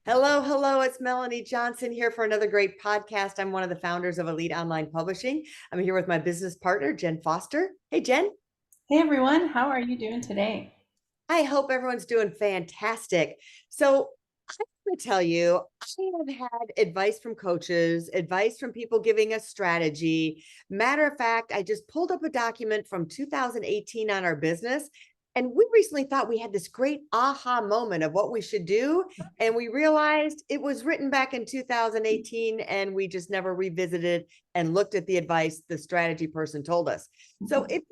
Hello, hello. It's Melanie Johnson here for another great podcast. I'm one of the founders of Elite Online Publishing. I'm here with my business partner, Jen Foster. Hey, Jen. Hey everyone, how are you doing today? I hope everyone's doing fantastic. So, I'm going to tell you, I have had advice from coaches, advice from people giving us strategy. Matter of fact, I just pulled up a document from 2018 on our business. And we recently thought we had this great aha moment of what we should do. And we realized it was written back in 2018, and we just never revisited and looked at the advice the strategy person told us. So, if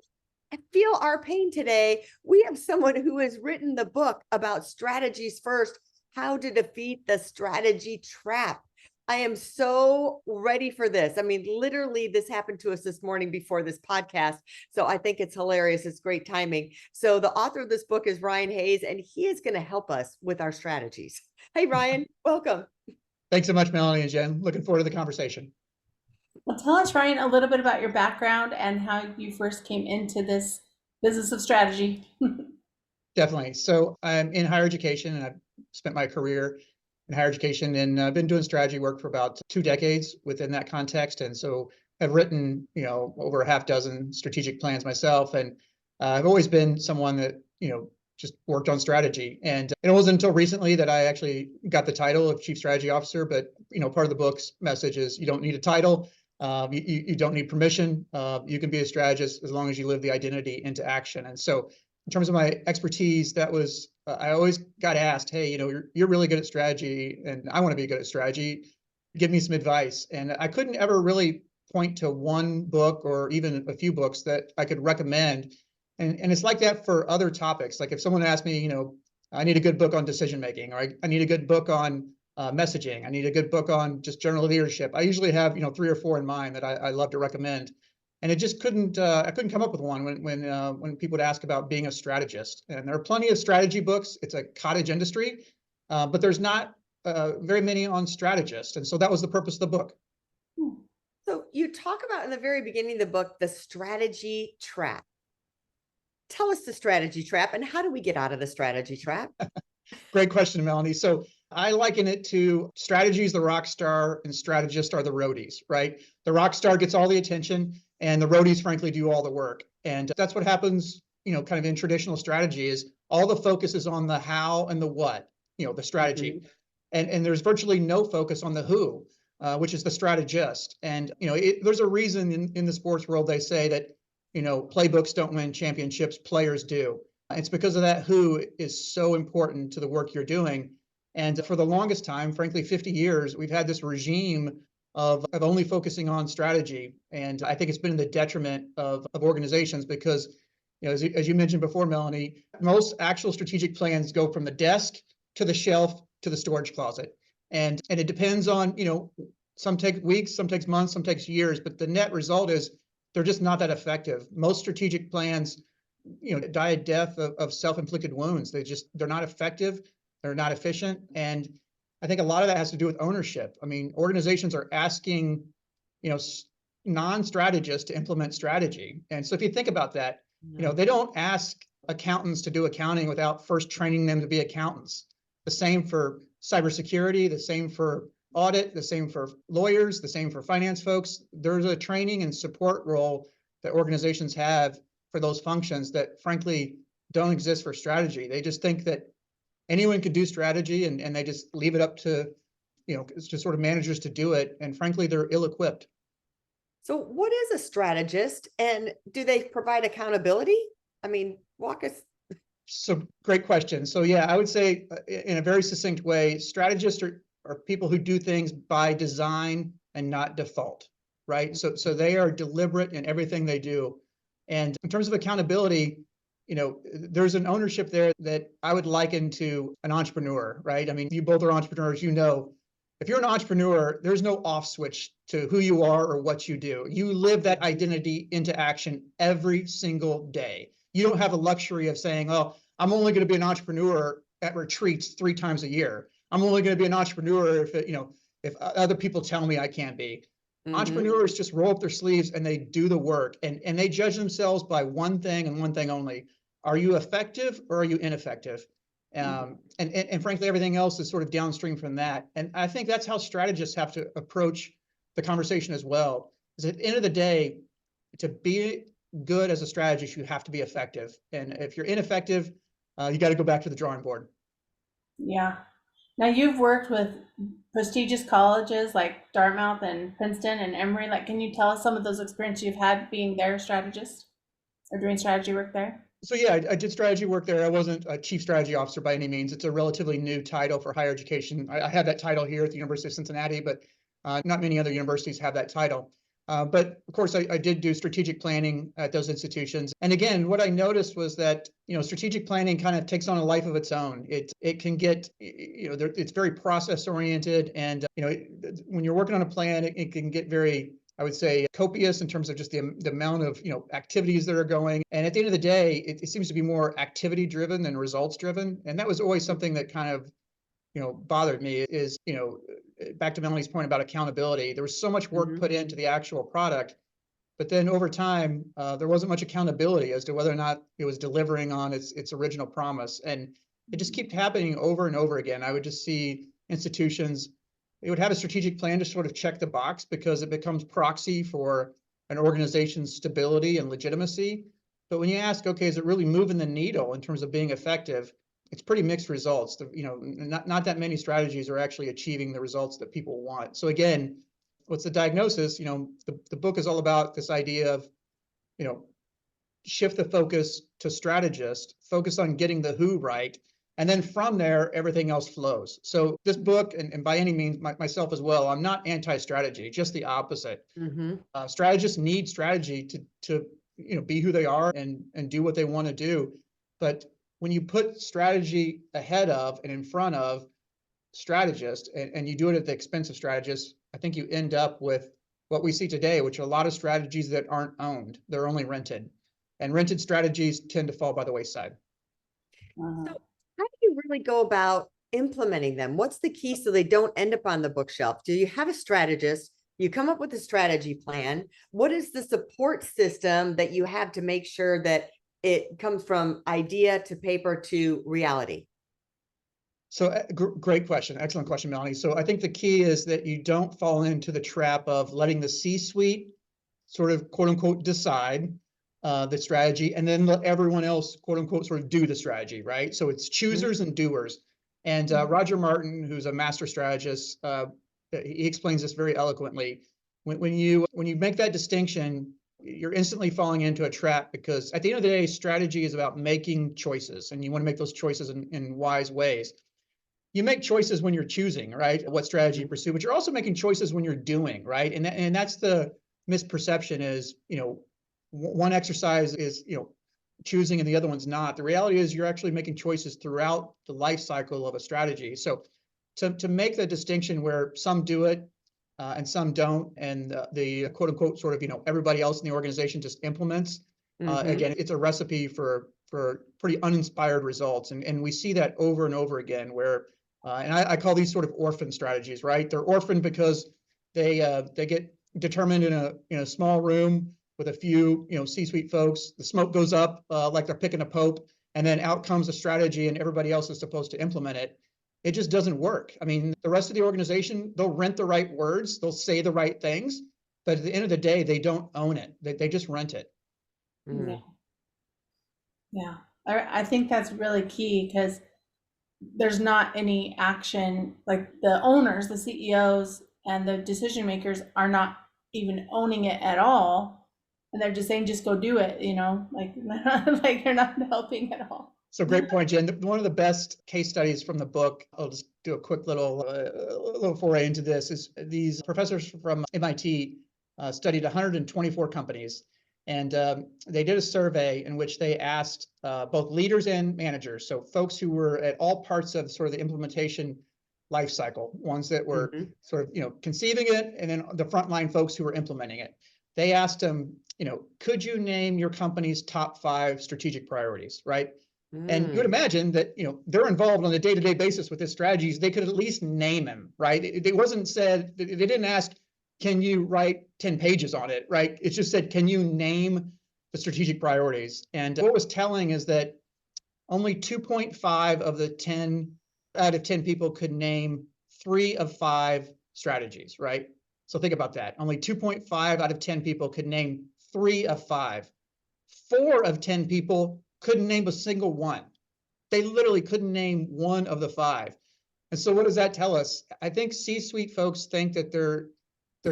feel our pain today, we have someone who has written the book about strategies first, how to defeat the strategy trap. I am so ready for this. I mean, literally, this happened to us this morning before this podcast. So I think it's hilarious. It's great timing. So the author of this book is Ryan Hayes, and he is going to help us with our strategies. Hey, Ryan, welcome. Thanks so much, Melanie and Jen. Looking forward to the conversation. Well, tell us, Ryan, a little bit about your background and how you first came into this business of strategy. Definitely. So I'm in higher education, and I've spent my career in higher education, and I've been doing strategy work for about 2 decades within that context. And so I've written, over a half dozen strategic plans myself, and I've always been someone that, just worked on strategy. And it wasn't until recently that I actually got the title of Chief Strategy Officer. But, part of the book's message is you don't need a title. You don't need permission. You can be a strategist as long as you live the identity into action. And so in terms of my expertise, that was, I always got asked, hey, you're really good at strategy, and I want to be good at strategy. Give me some advice. And I couldn't ever really point to one book or even a few books that I could recommend. And it's like that for other topics. Like if someone asked me, I need a good book on decision making, or I need a good book on messaging, I need a good book on just general leadership, I usually have 3 or 4 in mind that I love to recommend. And it just couldn't I couldn't come up with one when people would ask about being a strategist. And there are plenty of strategy books. It's a cottage industry, but there's not very many on strategists. And so that was the purpose of the book. So you talk about in the very beginning of the book, the strategy trap. Tell us the strategy trap, and how do we get out of the strategy trap? Great question, Melanie. So I liken it to strategy is the rock star and strategists are the roadies, right? The rock star gets all the attention and the roadies, frankly, do all the work. And that's what happens, kind of in traditional strategy is all the focus is on the how and the what, the strategy. Mm-hmm. And there's virtually no focus on the who, which is the strategist. And, there's a reason in the sports world they say that, playbooks don't win championships, players do. It's because of that who is so important to the work you're doing. And for the longest time, frankly, 50 years, we've had this regime of only focusing on strategy. And I think it's been in the detriment of organizations because, as you mentioned before, Melanie, most actual strategic plans go from the desk to the shelf to the storage closet. And it depends on, some take weeks, some takes months, some takes years, but the net result is they're just not that effective. Most strategic plans, die a death of self-inflicted wounds. They're not effective. They're not efficient. And I think a lot of that has to do with ownership. I mean, organizations are asking, non-strategists to implement strategy. And so if you think about that, they don't ask accountants to do accounting without first training them to be accountants. The same for cybersecurity, the same for audit, the same for lawyers, the same for finance folks. There's a training and support role that organizations have for those functions that frankly don't exist for strategy. They just think that anyone could do strategy and they just leave it up to, just sort of managers to do it. And frankly, they're ill-equipped. So what is a strategist, and do they provide accountability? I mean, walk us. So great question. So yeah, I would say in a very succinct way, strategists are people who do things by design and not default, right? So they are deliberate in everything they do. And in terms of accountability, there's an ownership there that I would liken to an entrepreneur, right? I mean, you both are entrepreneurs, if you're an entrepreneur, there's no off switch to who you are or what you do. You live that identity into action every single day. You don't have the luxury of saying, oh, I'm only going to be an entrepreneur at retreats 3 times a year. I'm only going to be an entrepreneur if other people tell me I can't be. Mm-hmm. Entrepreneurs just roll up their sleeves and they do the work, and they judge themselves by one thing and one thing only. Are you effective or are you ineffective? And frankly, everything else is sort of downstream from that. And I think that's how strategists have to approach the conversation as well. Is at the end of the day, to be good as a strategist, you have to be effective. And if you're ineffective, you got to go back to the drawing board. Yeah. Now you've worked with prestigious colleges like Dartmouth and Princeton and Emory. Like, can you tell us some of those experiences you've had being their strategist or doing strategy work there? So yeah, I did strategy work there. I wasn't a chief strategy officer by any means. It's a relatively new title for higher education. I have that title here at the University of Cincinnati, but not many other universities have that title. But of course, I did do strategic planning at those institutions. And again, what I noticed was that, strategic planning kind of takes on a life of its own. It can get, it's very process oriented. And, when you're working on a plan, it can get very, I would say, copious in terms of just the amount of, activities that are going. And at the end of the day, it seems to be more activity driven than results driven. And that was always something that kind of, bothered me is, back to Melanie's point about accountability. There was so much work put into the actual product, but then over time, there wasn't much accountability as to whether or not it was delivering on its original promise. And it just kept happening over and over again. I would just see institutions, they would have a strategic plan to sort of check the box because it becomes proxy for an organization's stability and legitimacy. But when you ask, okay, is it really moving the needle in terms of being effective? It's pretty mixed results. Not that many strategies are actually achieving the results that people want. So again, what's the diagnosis? The book is all about this idea of, shift the focus to strategist, focus on getting the who right. And then from there, everything else flows. So this book, and by any means, myself as well, I'm not anti-strategy, just the opposite. Strategists need strategy to be who they are and do what they want to do. But when you put strategy ahead of and in front of strategists, and you do it at the expense of strategists, I think you end up with what we see today, which are a lot of strategies that aren't owned. They're only rented. And rented strategies tend to fall by the wayside. So how do you really go about implementing them? What's the key so they don't end up on the bookshelf? Do you have a strategist? You come up with a strategy plan. What is the support system that you have to make sure that it comes from idea to paper to reality? So great question. Excellent question, Melanie. So I think the key is that you don't fall into the trap of letting the C-suite sort of quote unquote decide the strategy and then let everyone else quote unquote sort of do the strategy, right? So it's choosers and doers. And Roger Martin, who's a master strategist, he explains this very eloquently. When you make that distinction, you're instantly falling into a trap because at the end of the day, strategy is about making choices, and you want to make those choices in wise ways. You make choices when you're choosing, right? What strategy you pursue, but you're also making choices when you're doing, right? And that's the misperception is, one exercise is, choosing and the other one's not. The reality is you're actually making choices throughout the life cycle of a strategy. So to make the distinction where some do it and some don't, and the quote unquote sort of, everybody else in the organization just implements, again, it's a recipe for pretty uninspired results. And we see that over and over again where, and I call these sort of orphan strategies, right? They're orphaned because they get determined in a small room with a few, C-suite folks. The smoke goes up like they're picking a pope, and then out comes a strategy and everybody else is supposed to implement it. It just doesn't work. I mean, the rest of the organization, they'll rent the right words, they'll say the right things, but at the end of the day, they don't own it. They just rent it. Yeah. I think that's really key because there's not any action, like the owners, the CEOs, and the decision makers are not even owning it at all. And they're just saying, just go do it, like they're not helping at all. So great point, Jen. One of the best case studies from the book, I'll just do a quick little foray into this, is these professors from MIT studied 124 companies. And they did a survey in which they asked both leaders and managers, so folks who were at all parts of sort of the implementation life cycle, ones that were sort of, conceiving it, and then the frontline folks who were implementing it. They asked them, could you name your company's top 5 strategic priorities, right? And you would imagine that, they're involved on a day-to-day basis with this strategies. They could at least name them, right? It wasn't said, they didn't ask, can you write 10 pages on it, right? It just said, can you name the strategic priorities? And what was telling is that only 2.5 of the 10 out of 10 people could name 3 of 5 strategies, right? So think about that. Only 2.5 out of 10 people could name 3 of 5. 4 of 10 people couldn't name a single one. They literally couldn't name one of the 5. And so what does that tell us? I think C-suite folks think that their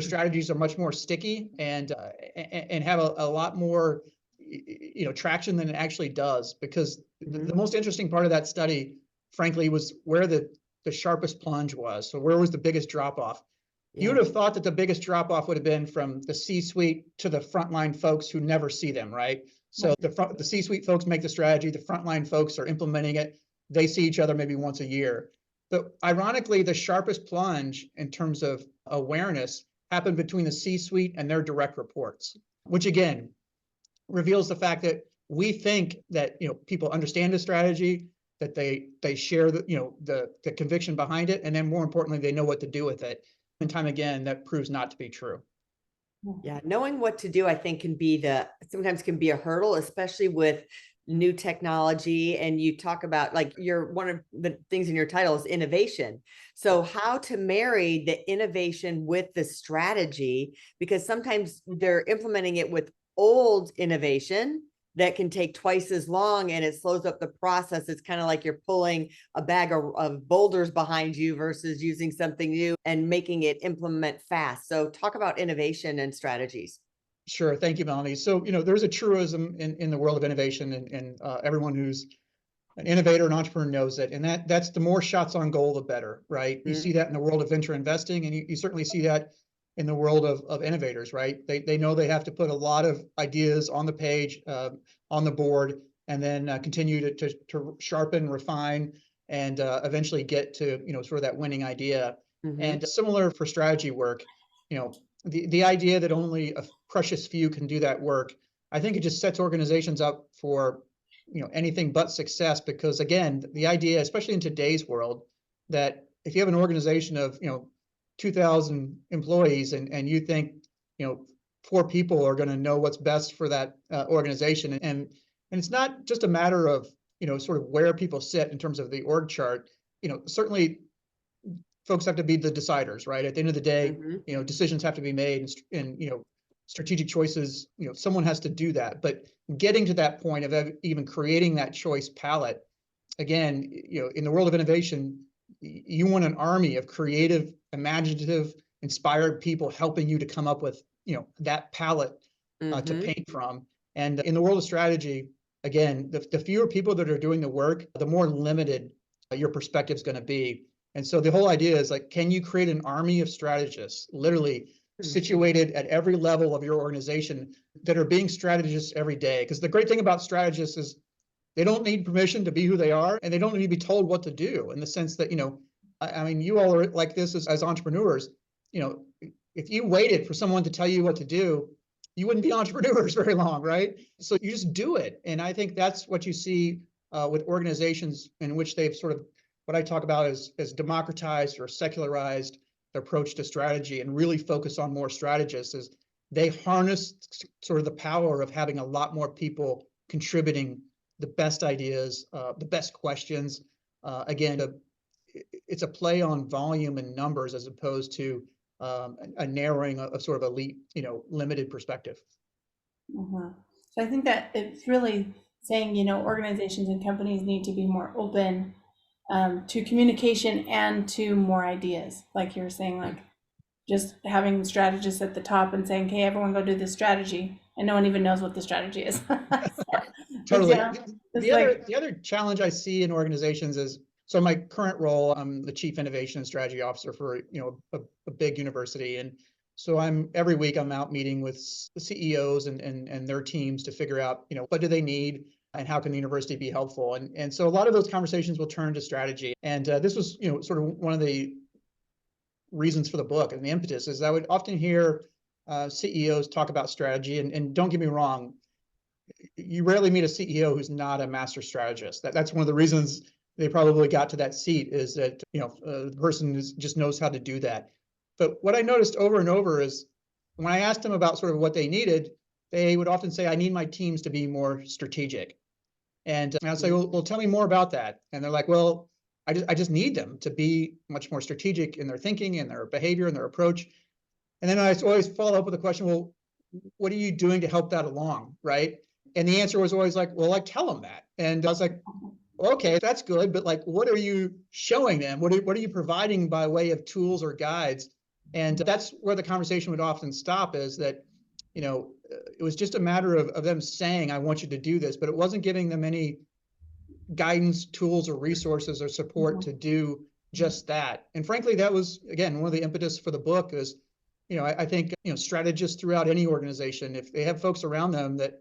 strategies are much more sticky and have a lot more traction than it actually does, because the most interesting part of that study, frankly, was where the sharpest plunge was. So where was the biggest drop off? You would have thought that the biggest drop off would have been from the C-suite to the frontline folks who never see them, right? So the C-suite folks make the strategy, the frontline folks are implementing it. They see each other maybe once a year. But ironically, the sharpest plunge in terms of awareness happened between the C-suite and their direct reports, which again reveals the fact that we think that people understand the strategy, that they share the conviction behind it, and then more importantly, they know what to do with it. And time again, that proves not to be true. Yeah, knowing what to do, I think, sometimes can be a hurdle, especially with new technology. And you talk about, like, one of the things in your title is innovation. So how to marry the innovation with the strategy, because sometimes they're implementing it with old innovation that can take twice as long and it slows up the process. It's kind of like you're pulling a bag of boulders behind you versus using something new and making it implement fast. So talk about innovation and strategies. Sure. Thank you, Melanie. So, there's a truism in the world of innovation, and everyone who's an innovator and entrepreneur knows it. And that's the more shots on goal, the better, right? You see that in the world of venture investing, and you certainly see that in the world of innovators, right? They know they have to put a lot of ideas on the page, on the board, and then continue to sharpen, refine, and eventually get to sort of that winning idea. And similar for strategy work, the idea that only a precious few can do that work, I think it just sets organizations up for anything but success, because again, the idea, especially in today's world, that if you have an organization of 2,000 employees and you think 4 people are going to know what's best for that organization, and it's not just a matter of sort of where people sit in terms of the org chart. Certainly folks have to be the deciders, right? At the end of the day, decisions have to be made, and strategic choices, someone has to do that. But getting to that point of even creating that choice palette, again, in the world of innovation, you want an army of creative, imaginative, inspired people helping you to come up with that palette to paint from. And in the world of strategy, again, the fewer people that are doing the work, the more limited your perspective is going to be. And so the whole idea is, like, can you create an army of strategists, literally situated at every level of your organization, that are being strategists every day? Because the great thing about strategists is they don't need permission to be who they are, and they don't need to be told what to do, in the sense that, I mean, you all are like this as entrepreneurs. If you waited for someone to tell you what to do, you wouldn't be entrepreneurs very long, right? So you just do it. And I think that's what you see with organizations in which they've sort of, what I talk about as democratized or secularized their approach to strategy, and really focus on more strategists, is they harness sort of the power of having a lot more people contributing the best ideas, the best questions. Again, it's a play on volume and numbers, as opposed to a narrowing of sort of elite, limited perspective. So I think that it's really saying, organizations and companies need to be more open to communication and to more ideas. Like you were saying, like just having strategists at the top and saying, "Hey, everyone go do this strategy," and no one even knows what the strategy is. Totally. The other challenge I see in organizations is, so my current role, I'm the Chief Innovation and Strategy Officer for a big university, and so every week I'm out meeting with the CEOs and their teams to figure out what do they need and how can the university be helpful, and so a lot of those conversations will turn to strategy. And this was sort of one of the reasons for the book, and the impetus is I would often hear CEOs talk about strategy, and don't get me wrong, you rarely meet a CEO who's not a master strategist. That's one of the reasons they probably got to that seat, is that the person just knows how to do that. But what I noticed over and over is, when I asked them about sort of what they needed, they would often say, "I need my teams to be more strategic." And I would say, well, tell me more about that. And they're like, well, I just need them to be much more strategic in their thinking and their behavior and their approach. And then I always follow up with the question, well, what are you doing to help that along, right? And the answer was always like, well, tell them that. And I was like, well, okay, that's good, but like, what are you showing them? What are you providing by way of tools or guides? And that's where the conversation would often stop, is that, it was just a matter of them saying, I want you to do this, but it wasn't giving them any guidance, tools, or resources or support to do just that. And frankly, that was, again, one of the impetus for the book is, I think, strategists throughout any organization, if they have folks around them that,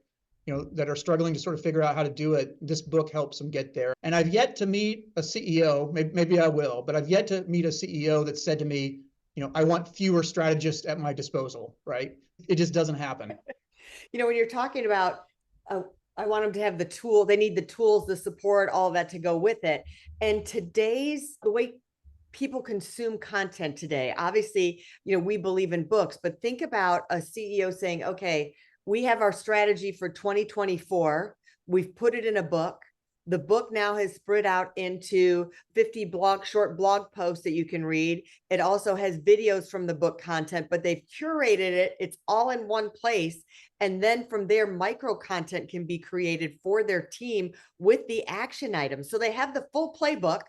that are struggling to sort of figure out how to do it, this book helps them get there. And I've yet to meet a CEO, maybe I will, but I've yet to meet a CEO that said to me, I want fewer strategists at my disposal, right? It just doesn't happen. When you're talking about, I want them to have the tool, they need the tools, the support, all of that to go with it. And the way people consume content today, obviously, we believe in books, but think about a CEO saying, okay, we have our strategy for 2024. We've put it in a book. The book now has spread out into 50 short blog posts that you can read. It also has videos from the book content, but they've curated it. It's all in one place. And then from there, micro content can be created for their team with the action items. So they have the full playbook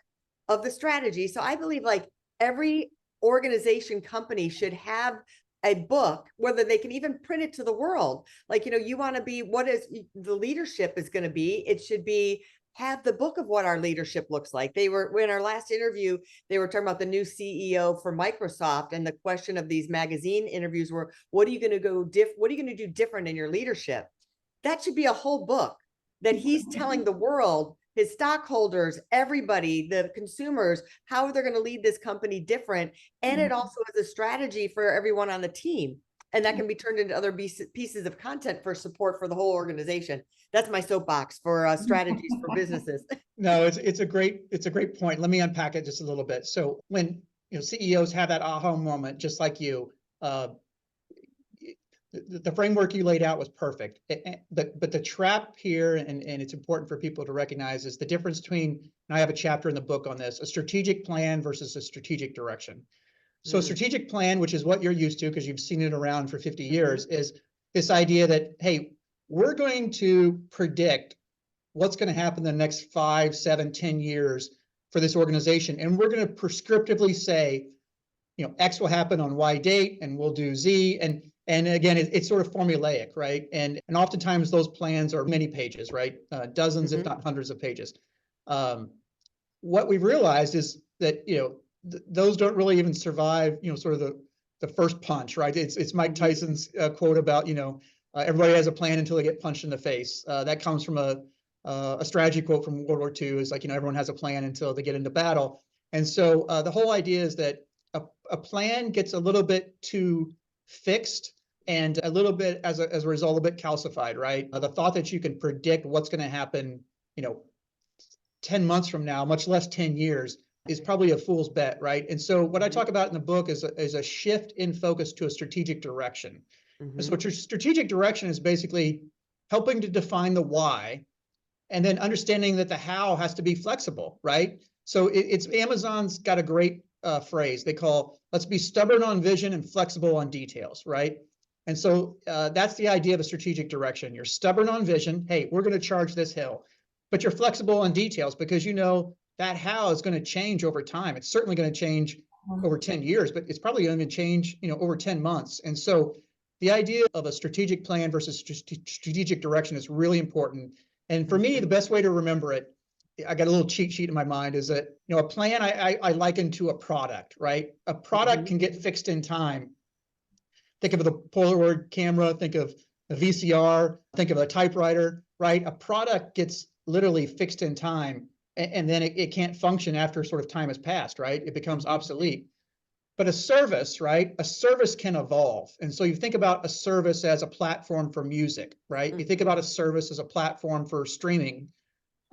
of the strategy. So I believe like every organization, company should have a book, whether they can even print it to the world. Like, you want to be, what is the leadership is going to be, it should be, have the book of what our leadership looks like. In our last interview, they were talking about the new CEO for Microsoft. And the question of these magazine interviews were, what are you going to do different in your leadership? That should be a whole book that he's telling the world, his stockholders, everybody, the consumers, how they're going to lead this company different. And it also is a strategy for everyone on the team. And that can be turned into other pieces of content for support for the whole organization. That's my soapbox for strategies for businesses. No, it's a great point. Let me unpack it just a little bit. So when CEOs have that aha moment, just like you, the framework you laid out was perfect. But the trap here, and it's important for people to recognize, is the difference between, and I have a chapter in the book on this, a strategic plan versus a strategic direction. So a strategic plan, which is what you're used to because you've seen it around for 50 years, is this idea that, hey, we're going to predict what's going to happen in the next 5, 7, 10 years for this organization. And we're going to prescriptively say, X will happen on Y date and we'll do Z. And again, it's sort of formulaic, right? And oftentimes those plans are many pages, right? Dozens, if not hundreds of pages. What we've realized is that, those don't really even survive, sort of the first punch, right? It's Mike Tyson's quote about, everybody has a plan until they get punched in the face. That comes from a strategy quote from World War II, is like, everyone has a plan until they get into battle. And so the whole idea is that a plan gets a little bit too fixed and a little bit, as a result, a bit calcified, right? The thought that you can predict what's going to happen, 10 months from now, much less 10 years, is probably a fool's bet, right? And so what I talk about in the book is a shift in focus to a strategic direction. So strategic direction is basically helping to define the why, and then understanding that the how has to be flexible, right? So it's Amazon's got a great phrase they call, let's be stubborn on vision and flexible on details, right? And so that's the idea of a strategic direction. You're stubborn on vision. Hey, we're going to charge this hill, but you're flexible on details because that how is going to change over time. It's certainly going to change over 10 years, but it's probably going to change, over 10 months. And so the idea of a strategic plan versus strategic direction is really important. And for me, the best way to remember it, I got a little cheat sheet in my mind, is that, a plan I liken to a product, right? A product can get fixed in time. Think of the Polaroid camera, think of a VCR, think of a typewriter, right? A product gets literally fixed in time, and then it can't function after sort of time has passed, right? It becomes obsolete. But a service, right? A service can evolve. And so you think about a service as a platform for music, right? You think about a service as a platform for streaming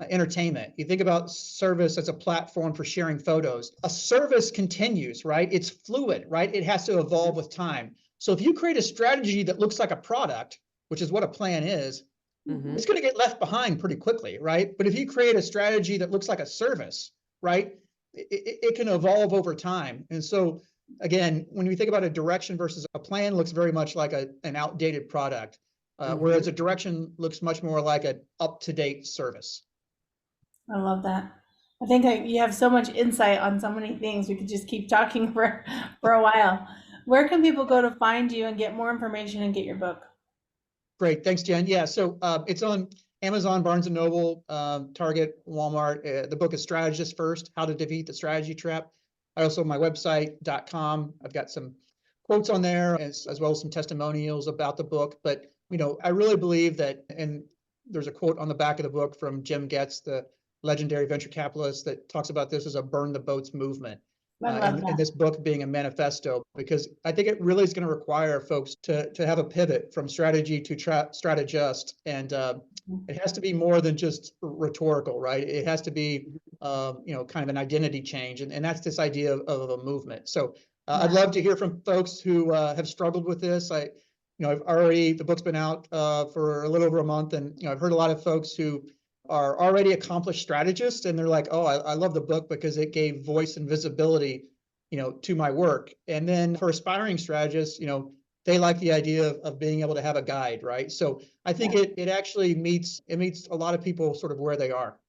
entertainment. You think about service as a platform for sharing photos. A service continues, right? It's fluid, right? It has to evolve with time. So if you create a strategy that looks like a product, which is what a plan is, Mhm. it's going to get left behind pretty quickly, right? But if you create a strategy that looks like a service, right, it can evolve over time. And so, again, when we think about a direction versus a plan, looks very much like an outdated product, whereas a direction looks much more like an up-to-date service. I love that. I think you have so much insight on so many things. We could just keep talking for a while. Where can people go to find you and get more information and get your book? Great, thanks, Jen. Yeah, so it's on Amazon, Barnes and Noble, Target, Walmart. The book is Strategist First: How to Defeat the Strategy Trap. I also my website.com. I've got some quotes on there as well as some testimonials about the book. But I really believe that, and there's a quote on the back of the book from Jim Getz, the legendary venture capitalist, that talks about this as a burn the boats movement. I love And that. this book being a manifesto, because I think it really is going to require folks to have a pivot from strategy to strategist. And it has to be more than just rhetorical, right? It has to be, kind of an identity change. And that's this idea of a movement. So I'd love to hear from folks who have struggled with this. The book's been out for a little over a month, and I've heard a lot of folks who are already accomplished strategists, and they're like, oh, I love the book because it gave voice and visibility, to my work. And then for aspiring strategists, they like the idea of being able to have a guide, right? So I think it actually meets a lot of people sort of where they are.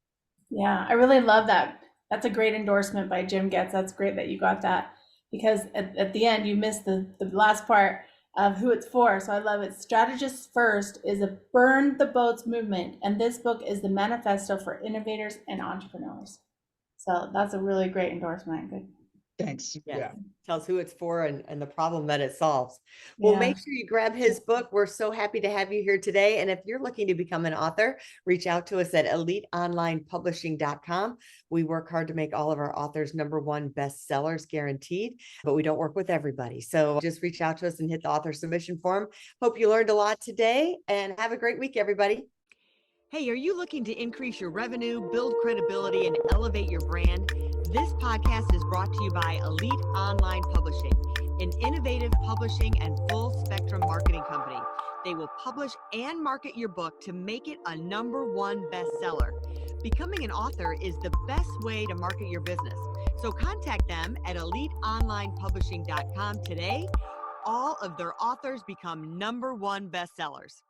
Yeah, I really love that. That's a great endorsement by Jim Getz. That's great that you got that, because at the end you missed the last part of who it's for. So I love it. Strategist First is a burn the boats movement, and this book is the manifesto for innovators and entrepreneurs. So that's a really great endorsement. Good. Thanks. Yeah. Tells who it's for and the problem that it solves. Well, Yeah. make sure you grab his book. We're so happy to have you here today. And if you're looking to become an author, reach out to us at eliteonlinepublishing.com. We work hard to make all of our authors #1 bestsellers guaranteed, but we don't work with everybody. So just reach out to us and hit the author submission form. Hope you learned a lot today, and have a great week, everybody. Hey, are you looking to increase your revenue, build credibility, and elevate your brand? This podcast is brought to you by Elite Online Publishing, an innovative publishing and full spectrum marketing company. They will publish and market your book to make it a #1 bestseller. Becoming an author is the best way to market your business. So contact them at eliteonlinepublishing.com today. All of their authors become #1 bestsellers.